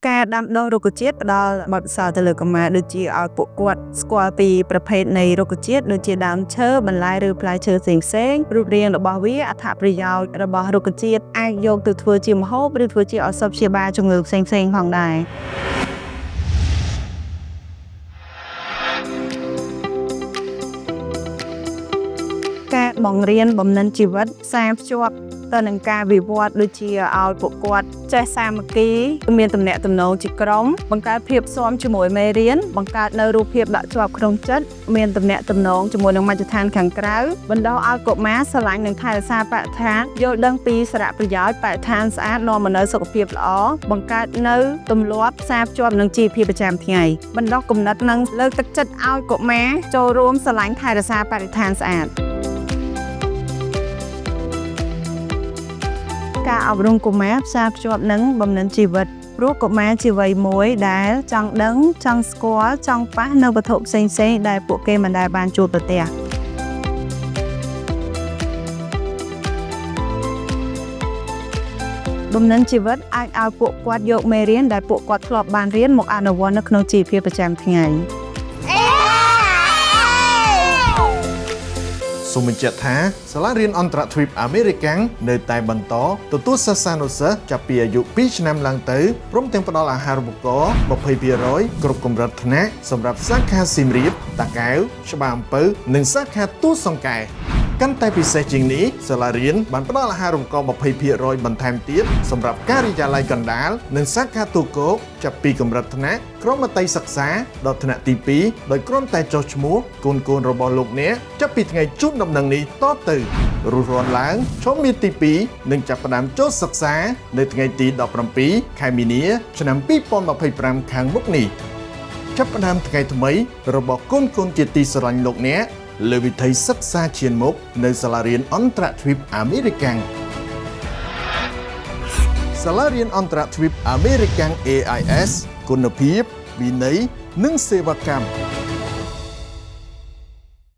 ការដាំដុះរុក្ខជាតិផ្ដល់បទពិសោធន៍ទៅលើកុមារដូចជាឲ្យពួកគាត់ស្គាល់ពីប្រភេទនៃរុក្ខជាតិដូចជាដើមឈើបន្លែឬផ្លែឈើផ្សេងៗរូបរាងរបស់វាអត្ថប្រយោជន៍របស់រុក្ខជាតិអាចយកទៅធ្វើជាម្ហូបឬធ្វើជាឱសថព្យាបាលជំងឺផ្សេងៗផងដែរការបង្រៀនបំណិនជីវិតផ្សារភ្ជាប់ទៅនឹងការវិវត្តដូចជាឲ្យពួកគាត់ចេះសាមគ្គីមានទំនាក់ទំនងជាក្រុមបង្កើតភាពស៊ាំជាមួយមេរៀនបង្កើតនៅរូបភាពដកជាប់ក្នុងចិត្តមានទំនាក់ទំនងជាមួយនឹងមជ្ឈដ្ឋានខាងក្រៅបណ្ដុះឲ្យកុមារស្រឡាញ់និងថែរក្សាបរិស្ថានយល់ដឹងពីសារៈប្រយោជន៍បរិស្ថានស្អាតនាំមកនូវសុខភាពល្អបង្កើតនៅទម្លាប់ផ្សារភ្ជាប់នឹងជីវភាពប្រចាំថ្ងៃបណ្ដុះគំនិតនិងលើកទឹកចិត្តឲ្យកុមារចូលរួមស្រឡាញ់ថែរក្សាបរិស្ថានស្អាតការអប់រំកុមារផ្សារភ្ជាប់នឹងបំណិនជីវិតព្រោះកុមារជាវ័យមួយដែលចង់ដឹងចង់ស្គាល់ចង់ប៉ះនៅវត្ថុផ្សេងៗដែលពួកគេមិនដែលបានជួបប្រទះបំណិនជីវិតអាចឲ្យពួកគាត់យកមេរៀនដែលពួកគាត់ធ្លាប់បានរៀនមកអនុវត្តនៅក្នុងជីវភាពប្រចាំថ្ងៃសូមបញ្ជាក់ថាសាលារៀនអន្តរទ្វីបអាមេរិកាំងនៅតែបន្តទទួលសិស្សានុសិស្សចាប់ពីអាយុ2ឆ្នាំឡើងទៅព្រមទាំងផ្ដល់អាហារូបករណ៍ 20% គ្រប់កម្រិតថ្នាក់សម្រាប់សាខាសៀមរាប តាកែវ ច្បារអំពៅនិងសាខាទូសង្កែកាន់តែពិសេសជាងនេះសាលារៀនបានផ្ដល់អាហារូបករណ៍ 20% បន្ថែមទៀតសម្រាប់ការិយាល័យកណ្ដាលនិងសាខាទូគោកចាប់ពីកម្រិតថ្នាក់ក្រុមមត្តេយ្យសិក្សាដល់ថ្នាក់ទី2ដោយគ្រាន់តែចុះឈ្មោះកូនរបស់លោកអ្នកចាប់ពីថ្ងៃជូនដំណឹងនេះតទៅរស់រានឡើងឈុំមាសទី2និងចាប់ផ្ដើមចូលសិក្សានៅថ្ងៃទី17ខែមីនាឆ្នាំ2025ខាងមុខនេះចាប់ផ្ដើមថ្ងៃថ្មីរបស់កូនជាទីស្រឡាញ់លោកអ្នកលើវិថីសិក្សាឈានមុខនៅសាលារៀនអន្តរទ្វីបអាមេរិកាំងសាលារៀនអន្តរទ្វីបអាមេរិកាំង AIS គុណភាពវិន័យនិងសេវាកម្ម